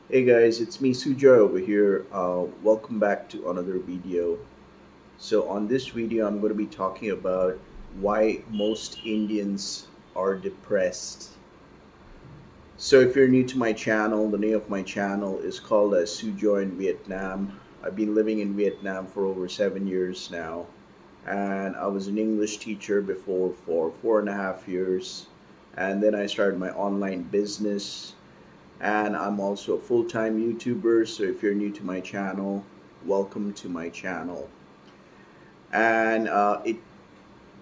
Hey guys, it's me Sujoy over here. Welcome back to another video. So on this video, I'm going to be talking about why most Indians are depressed. So if you're new to my channel, the name of my channel is called Sujoy in Vietnam. I've been living in Vietnam for over 7 years now, and I was an English teacher before for 4.5 years, and then I started my online business and I'm also a full-time YouTuber. So if you're new to my channel, welcome to my channel. And it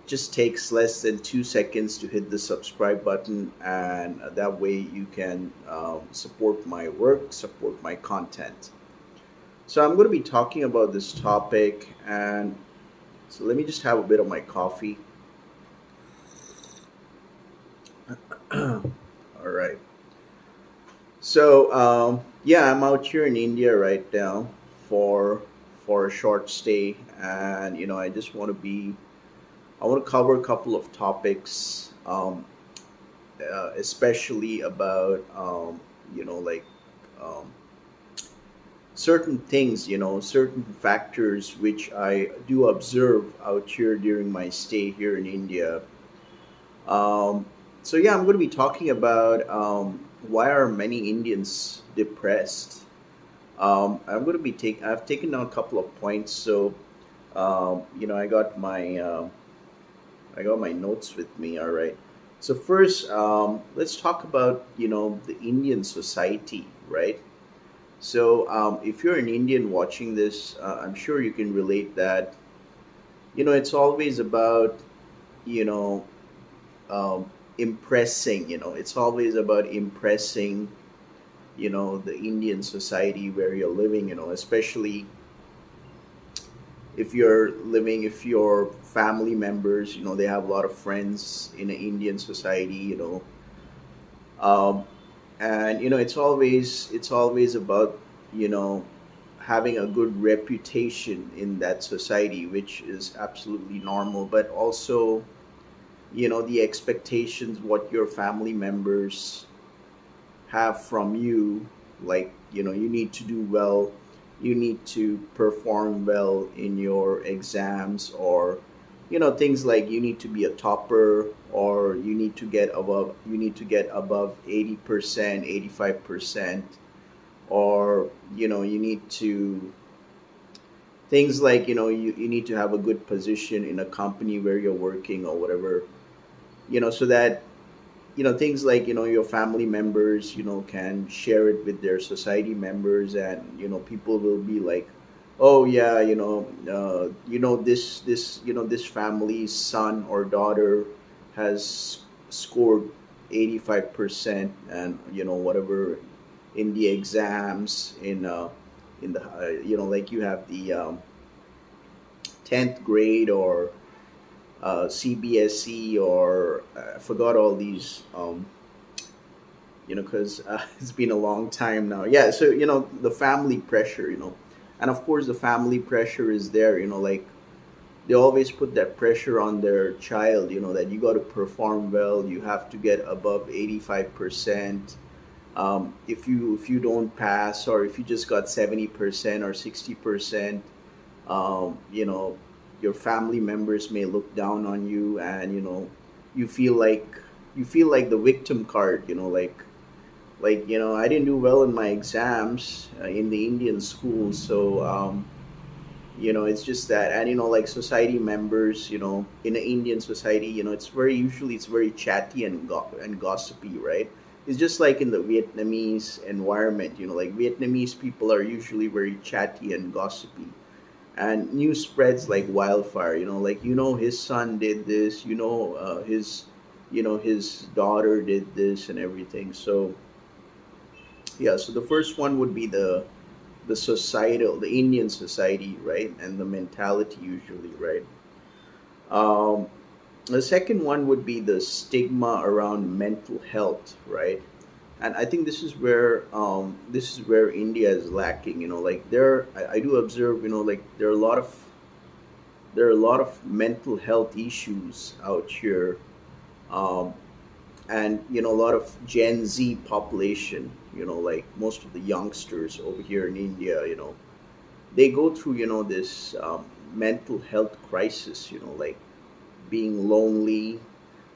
just takes less than 2 seconds to hit the subscribe button, and that way you can support my work, support my content. So I'm going to be talking about this topic, and so let me just have a bit of my coffee. All right. So yeah, I'm out here in India right now for for a short stay, and I just want to be. I want to cover a couple of topics, especially about like um, certain things, certain factors which I do observe out here during my stay here in India. Um, so yeah, I'm going to be talking about why are many Indians depressed. I'm going to be take. I've taken down a couple of points. So I got my notes with me. All right. So first, let's talk about the Indian society, right? So if you're an Indian watching this, I'm sure you can relate that it's always about you know impressing. It's always about impressing the Indian society where you're living. Especially if your family members, they have a lot of friends in an Indian society. Um, and it's always about you know having a good reputation in that society, which is absolutely normal. But also, the expectations what your family members have from you, like you need to do well, you need to perform well in your exams, or things like you need to be a topper, or you need to get above 80%, 85%, or you need to things like you need to have a good position in a company where you're working or whatever, so that things like your family members can share it with their society members, and people will be like, oh yeah, this family's son or daughter has scored 85%, and whatever in the exams, in the like you have the 10th grade, or CBSE, or I forgot all these, because it's been a long time now. Yeah, so the family pressure, and of course the family pressure is there. Like they always put that pressure on their child. That you got to perform well, you have to get above 85%. If you don't pass, or if you just got 70% or 60%, you know your family members may look down on you, and you feel like the victim card. I didn't do well in my exams in the Indian school. So it's just that. And like society members, in an Indian society, it's very chatty and gossipy, right? It's just like in the Vietnamese environment. Like Vietnamese people are usually very chatty and gossipy, and news spreads like wildfire. Like his son did this, his daughter did this and everything. So yeah, so the first one would be the societal, the Indian society, right? And the mentality usually, right? um the second one would be the stigma around mental health, right? And I think this is where India is lacking. Like I do observe, like there are a lot of mental health issues out here. um and a lot of Gen Z population, like most of the youngsters over here in India, they go through this mental health crisis, like being lonely.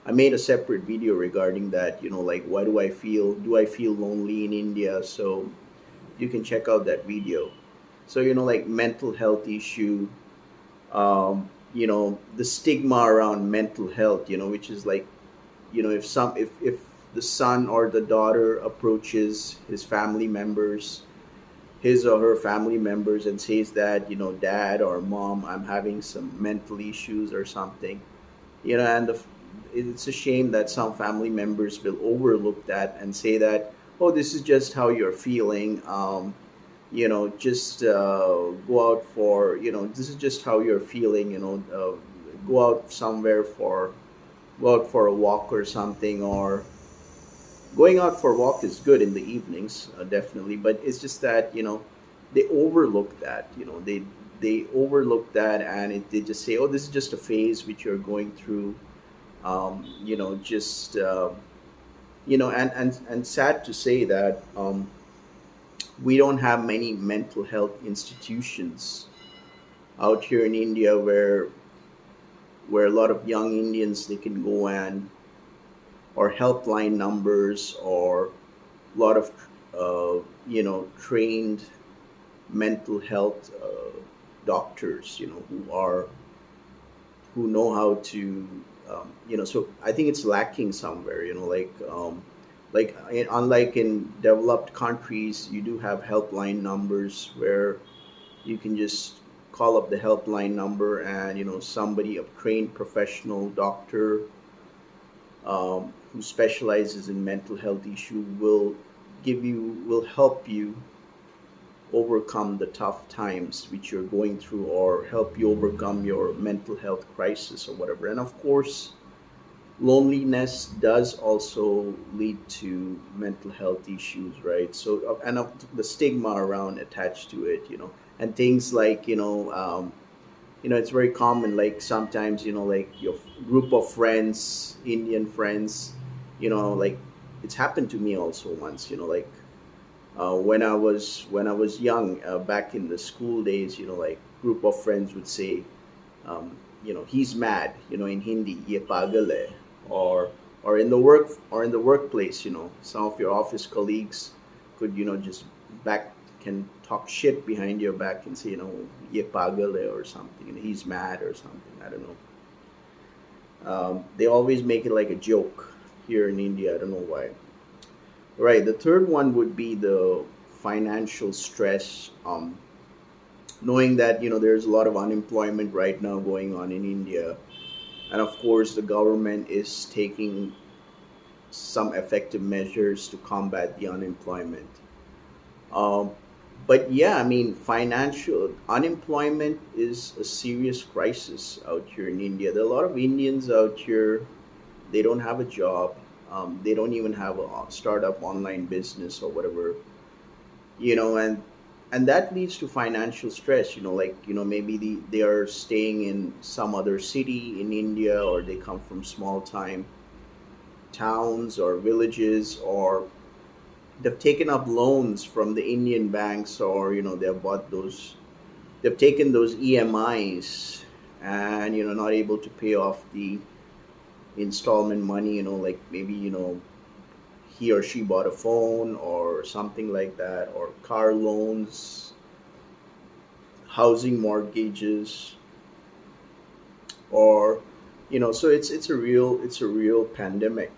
I made a separate video regarding that, like why do I feel lonely in India? So you can check out that video. So like mental health issue, the stigma around mental health, which is like, if the son or the daughter approaches his or her family members and says that, dad or mom, I'm having some mental issues or something, and it's a shame that some family members will overlook that and say that, oh, this is just how you're feeling. Just go out for, this is just how you're feeling, go out somewhere for go out for a walk or something. Or going out for a walk is good in the evenings, definitely, but it's just that, they overlook that, they overlook that, and they just say, oh, this is just a phase which you're going through. Just and sad to say that, we don't have many mental health institutions out here in India where a lot of young Indians, they can go, and or helpline numbers, or a lot of trained mental health doctors, who know how to, so I think it's lacking somewhere, unlike in developed countries, you do have helpline numbers where you can just call up the helpline number, and somebody, a trained professional doctor, who specializes in mental health issue, will help you overcome the tough times which you're going through, or help you overcome your mental health crisis or whatever. And of course, loneliness does also lead to mental health issues, right? So, and of the stigma around attached to it, and things like, it's very common, like sometimes, like your group of friends, Indian friends, like it's happened to me also once, like when I was young, back in the school days, like group of friends would say, he's mad, in Hindi, ye pagal hai. Or in the workplace, some of your office colleagues could, just back can talk shit behind your back and say, ye pagal hai or something, he's mad or something. I don't know. They always make it like a joke here in India. I don't know why. Right. The third one would be the financial stress. Knowing that, there's a lot of unemployment right now going on in India, and of course the government is taking some effective measures to combat the unemployment. Um, but yeah, I mean, financial unemployment is a serious crisis out here in India. There are a lot of Indians out here. They don't have a job. They don't even have a startup online business or whatever. And that leads to financial stress. Like, maybe they are staying in some other city in India, or they come from small time towns or villages, or they've taken up loans from the Indian banks, or they've taken those EMIs, and not able to pay off the installment money. Like maybe, he or she bought a phone or something like that, or car loans, housing mortgages, or so it's a real pandemic,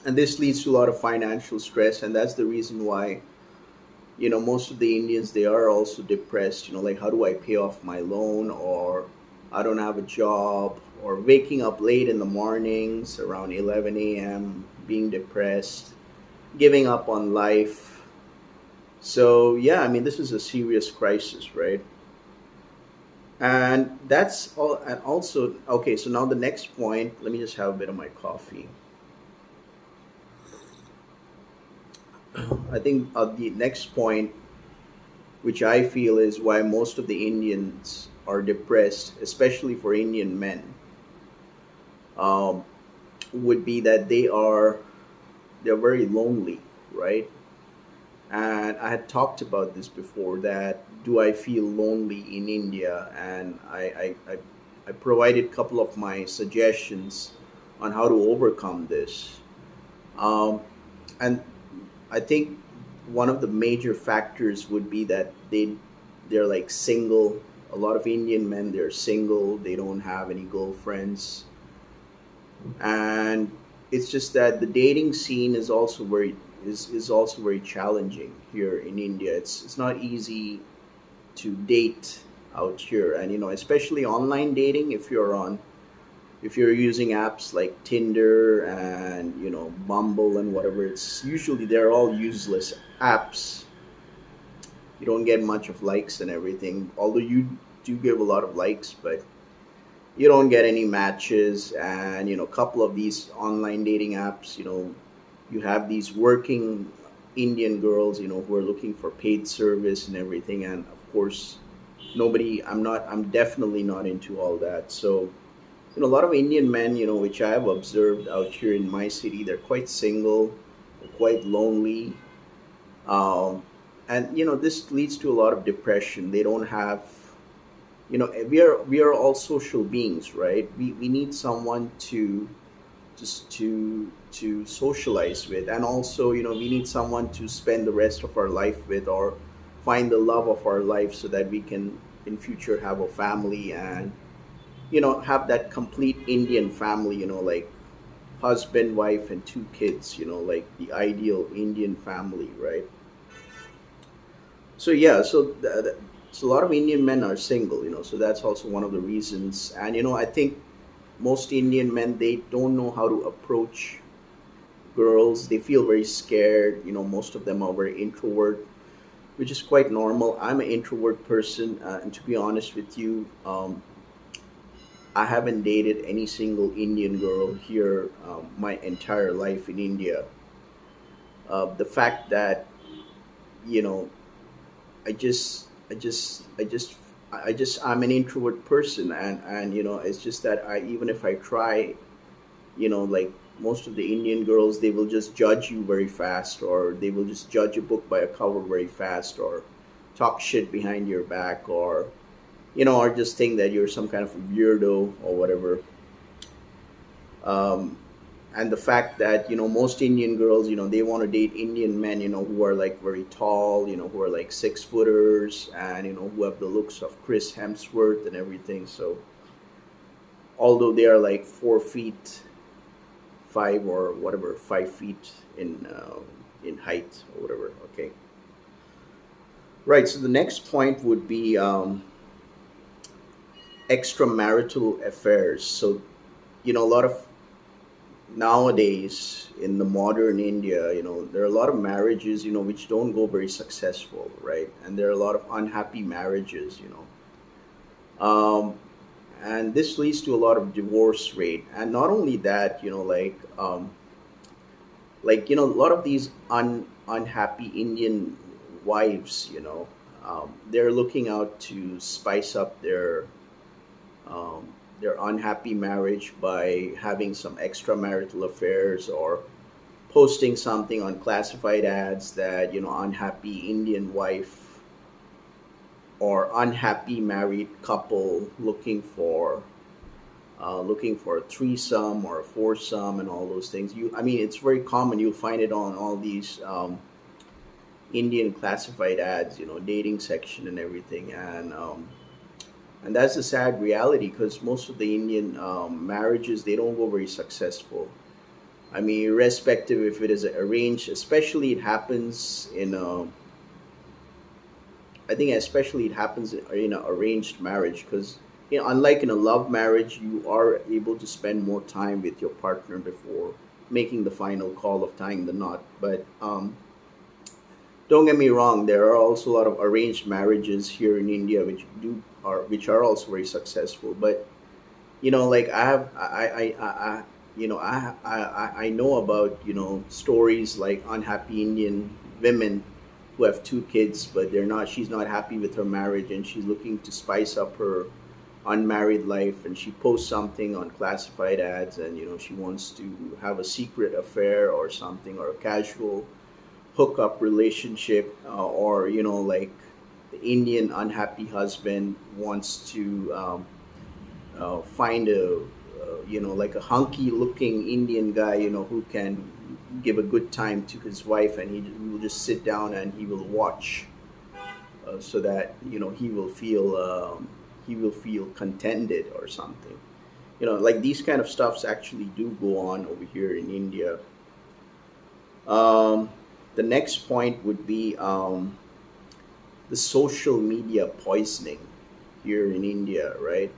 and this leads to a lot of financial stress, and that's the reason why, most of the Indians, they are also depressed. Like, how do I pay off my loan? Or I don't have a job, or waking up late in the mornings around 11 a.m., being depressed, giving up on life. So yeah, I mean, this is a serious crisis, right? And that's all. And also, okay, so now the next point, let me just have a bit of my coffee. I think, the next point, which I feel is why most of the Indians are depressed, especially for Indian men. Um, would be that they're very lonely, right? And I had talked about this before, that do I feel lonely in India? And I provided a couple of my suggestions on how to overcome this. Um, and I think one of the major factors would be that they're like single. A lot of Indian men, they're single. They don't have any girlfriends, and it's just that the dating scene is also very challenging here in India. It's not easy to date out here, and especially online dating. If you're using apps like Tinder and Bumble and whatever, it's usually they're all useless apps. You don't get much of likes and everything, although you do give a lot of likes, but you don't get any matches. And a couple of these online dating apps, you have these working Indian girls, who are looking for paid service and everything. And of course, nobody. I'm definitely not into all that. So a lot of Indian men, which I have observed out here in my city, they're quite single, they're quite lonely, um, and this leads to a lot of depression. They don't have, we are all social beings, right? We need someone to just to socialize with, and also we need someone to spend the rest of our life with, or find the love of our life, so that we can in future have a family, and have that complete Indian family, like husband, wife, and two kids, like the ideal Indian family, right? So yeah, so a lot of Indian men are single, so that's also one of the reasons. And I think most Indian men, they don't know how to approach girls. They feel very scared. Most of them are very introvert, which is quite normal. I'm an introvert person, and to be honest with you, I haven't dated any single Indian girl here my entire life in India. The fact that you know I just I just I just I'm an introvert person, and it's just that I even if I try, like most of the Indian girls, they will just judge you very fast, or they will just judge a book by a cover very fast, or talk shit behind your back, or just think that you're some kind of a weirdo or whatever. Um, and the fact that most Indian girls, they want to date Indian men, who are like very tall, who are like 6 footers, and who have the looks of Chris Hemsworth and everything. So although they are like 4 feet 5 or whatever, 5 feet in height or whatever. Okay, right. So the next point would be extramarital affairs. So a lot of nowadays in the modern India, there are a lot of marriages, which don't go very successful, right? And there are a lot of unhappy marriages, um, and this leads to a lot of divorce rate. And not only that, a lot of these unhappy Indian wives, they're looking out to spice up their unhappy marriage by having some extramarital affairs, or posting something on classified ads that unhappy Indian wife or unhappy married couple looking for a threesome or a foursome and all those things. I mean, it's very common. You'll find it on all these Indian classified ads, dating section and everything. And that's a sad reality, because most of the Indian marriages, they don't go very successful. I mean, irrespective if it is arranged, especially it happens in I think especially it happens in an arranged marriage, because unlike in a love marriage, you are able to spend more time with your partner before making the final call of tying the knot. But don't get me wrong, there are also a lot of arranged marriages here in India which are also very successful. But like I know about stories like unhappy Indian women who have two kids, but they're not she's not happy with her marriage, and she's looking to spice up her unmarried life, and she posts something on classified ads, and she wants to have a secret affair or something, or a casual hookup relationship, or like the Indian unhappy husband wants to find like a hunky looking Indian guy, who can give a good time to his wife, and he will just sit down and he will watch, so that he will feel contented or something. Like these kind of stuffs actually do go on over here in India. Um, the next point would be the social media poisoning here in India, right?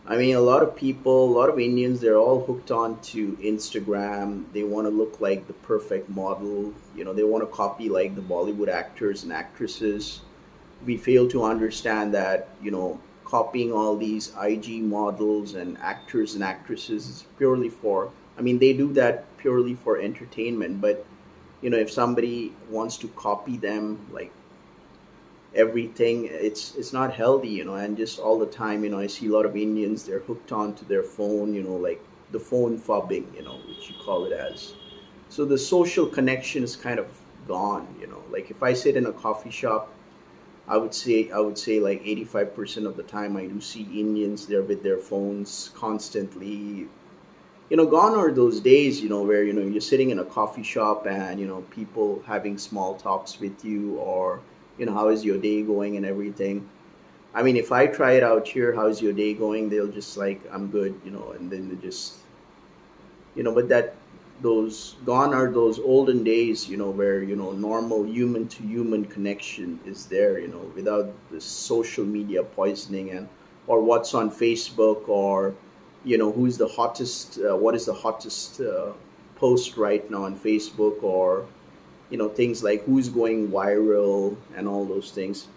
I mean, a lot of people, a lot of Indians, they're all hooked on to Instagram. They want to look like the perfect model. They want to copy like the Bollywood actors and actresses. We fail to understand that, copying all these IG models and actors and actresses is purely for, I mean, they do that purely for entertainment. But, if somebody wants to copy them, like everything, it's not healthy. And just all the time, I see a lot of Indians, they're hooked onto their phone, like the phone fubbing, which you call it as. So the social connection is kind of gone. Like if I sit in a coffee shop, I would say like 85% of the time I do see Indians there with their phones constantly. Gone are those days, where you're sitting in a coffee shop, and people having small talks with you, or how is your day going and everything. I mean, if I try it out here, how's your day going? They'll just like, I'm good, and then they just, but that those gone are those olden days, where normal human to human connection is there, without the social media poisoning, and or what's on Facebook, or who's the hottest, what is the hottest post right now on Facebook, or things like who's going viral and all those things.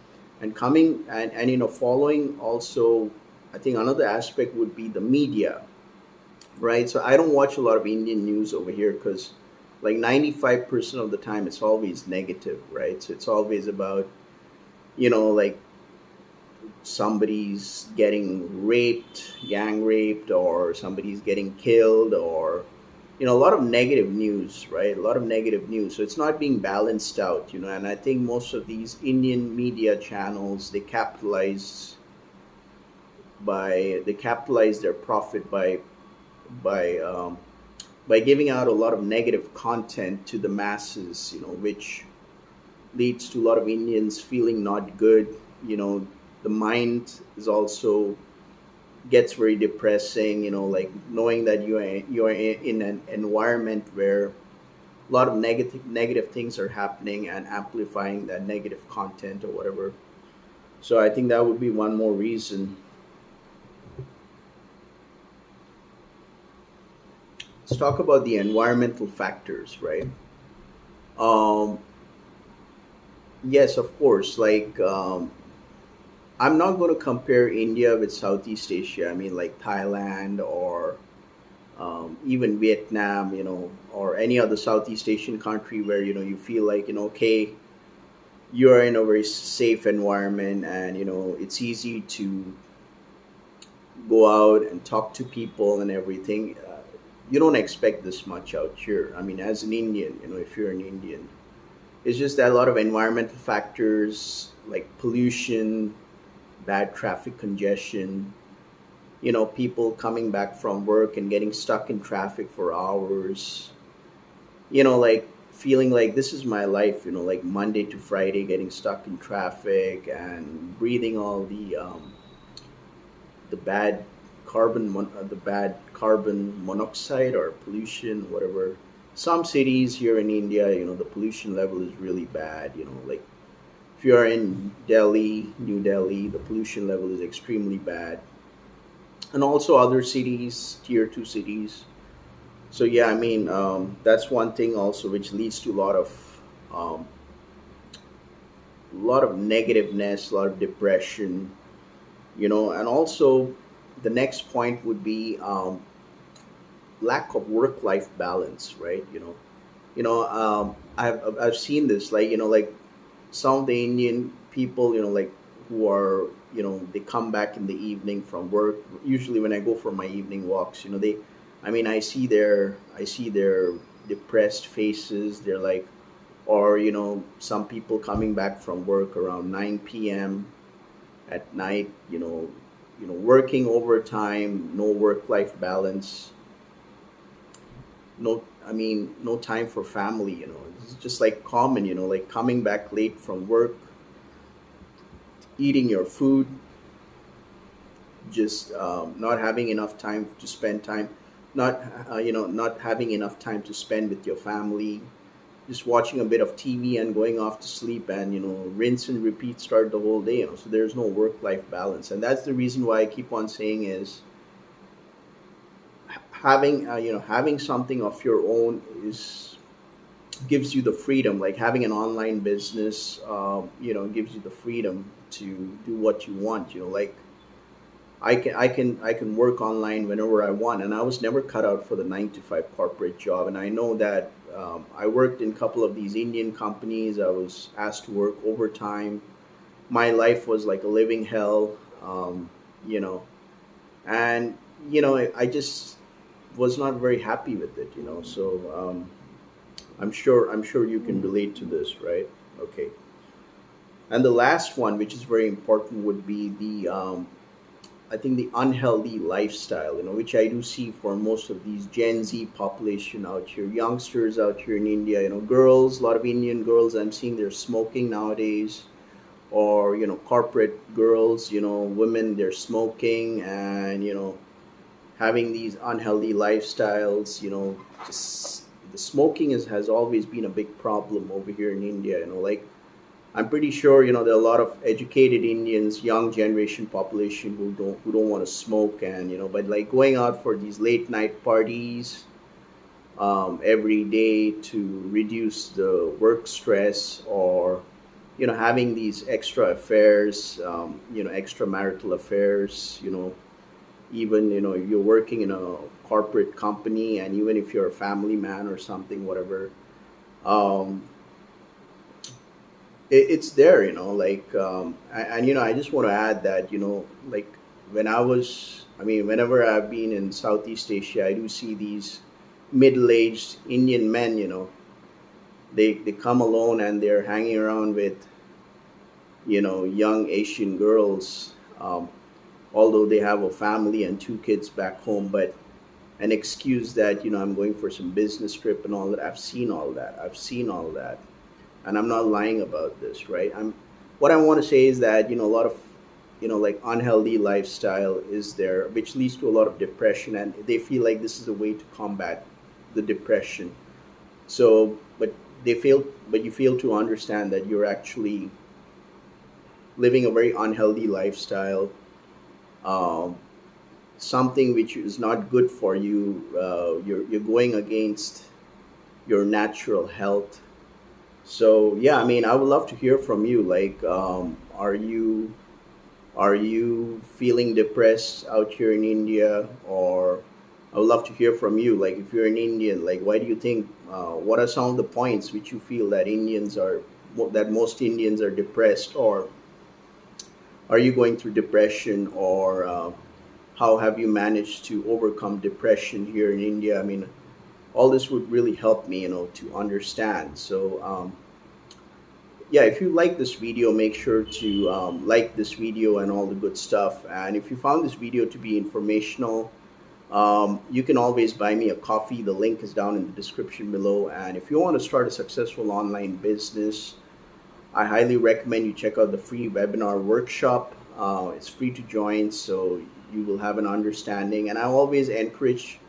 And coming and following also, I think another aspect would be the media, right? So I don't watch a lot of Indian news over here, because like 95% of the time it's always negative, right? So it's always about, like somebody's getting raped, gang raped, or somebody's getting killed, or a lot of negative news, right? A lot of negative news. So it's not being balanced out, and I think most of these Indian media channels, they capitalize their profit by by giving out a lot of negative content to the masses, which leads to a lot of Indians feeling not good. The mind is also gets very depressing. Like knowing that you are in an environment where a lot of negative things are happening, and amplifying that negative content or whatever. So I think that would be one more reason. Let's talk about the environmental factors, right? Um, yes, of course. Like I'm not going to compare India with Southeast Asia. I mean, like Thailand, or even Vietnam, or any other Southeast Asian country where you feel like, okay, you are in a very safe environment, and it's easy to go out and talk to people and everything. You don't expect this much out here. I mean, as an Indian, if you're an Indian, it's just that a lot of environmental factors like pollution, bad traffic congestion, people coming back from work and getting stuck in traffic for hours, like feeling like this is my life, like Monday to Friday getting stuck in traffic, and breathing all the bad the bad carbon monoxide or pollution, whatever. Some cities here in India, the pollution level is really bad. Like if you are in Delhi, New Delhi, the pollution level is extremely bad, and also other cities, tier two cities. So yeah, I mean, that's one thing also which leads to um, a lot of negativeness, a lot of depression, and also the next point would be lack of work-life balance, right? I've seen this, like like some of the Indian people, like who are, they come back in the evening from work. Usually when I go for my evening walks, I mean, I see their depressed faces. They're like, or some people coming back from work around 9 p.m. at night, working overtime, no work life balance, no time for family. It's just like common, like coming back late from work, eating your food, just not having enough time to spend time, not having enough time to spend with your family, just watching a bit of TV and going off to sleep, and rinse and repeat, start the whole day. So there's no work life balance, and that's the reason why I keep on saying is having something of your own is gives you the freedom. Like having an online business, gives you the freedom to do what you want. Like I can work online whenever I want, and I was never cut out for the 9 to 5 corporate job. And I know that I worked in a couple of these Indian companies. I was asked to work overtime. My life was like a living hell, you know, and I just was not very happy with it. So I'm sure you can relate to this, right? Okay. And the last one, which is very important, would be the I think the unhealthy lifestyle, which I do see for most of these Gen Z population out here, youngsters out here in India, girls, a lot of Indian girls I'm seeing they're smoking nowadays, or corporate girls, women, they're smoking, and having these unhealthy lifestyles. Just the smoking has always been a big problem over here in India. Like I'm pretty sure there are a lot of educated Indians, young generation population who don't want to smoke, and but like going out for these late night parties every day to reduce the work stress, or having these extra affairs, extramarital affairs, even you're working in a corporate company, and even if you're a family man or something, whatever. Um, it's there, like and I just want to add that like whenever I've been in Southeast Asia, I do see these middle-aged Indian men. They come alone and they're hanging around with young Asian girls, although they have a family and 2 kids back home, but an excuse that I'm going for some business trip and all that. I've seen all that, and I'm not lying about this, right? What I want to say is that a lot of like unhealthy lifestyle is there, which leads to a lot of depression, and they feel like this is a way to combat the depression. So, but you fail to understand that you're actually living a very unhealthy lifestyle, um, something which is not good for you. You're going against your natural health. So yeah, I would love to hear from you. Like, are you feeling depressed out here in India, or I would love to hear from you. Like, if you're an Indian, like, why do you think? What are some of the points which you feel that that most Indians are depressed, or are you going through depression, or how have you managed to overcome depression here in India? All this would really help me, to understand. So, yeah, if you like this video, make sure to like this video and all the good stuff. And if you found this video to be informational, you can always buy me a coffee. The link is down in the description below. And if you want to start a successful online business, I highly recommend you check out the free webinar workshop. It's free to join, so you will have an understanding. And I always encourage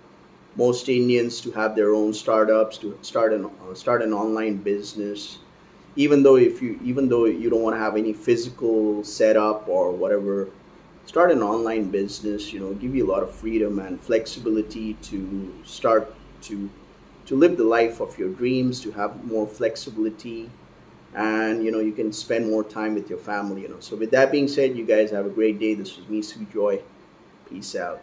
most Indians to have their own startups, to start an online business. Even though you don't want to have any physical setup or whatever, start an online business. Give you a lot of freedom and flexibility to start to live the life of your dreams, to have more flexibility, and you can spend more time with your family. So with that being said, you guys have a great day. This was me, Sue Joy. Peace out.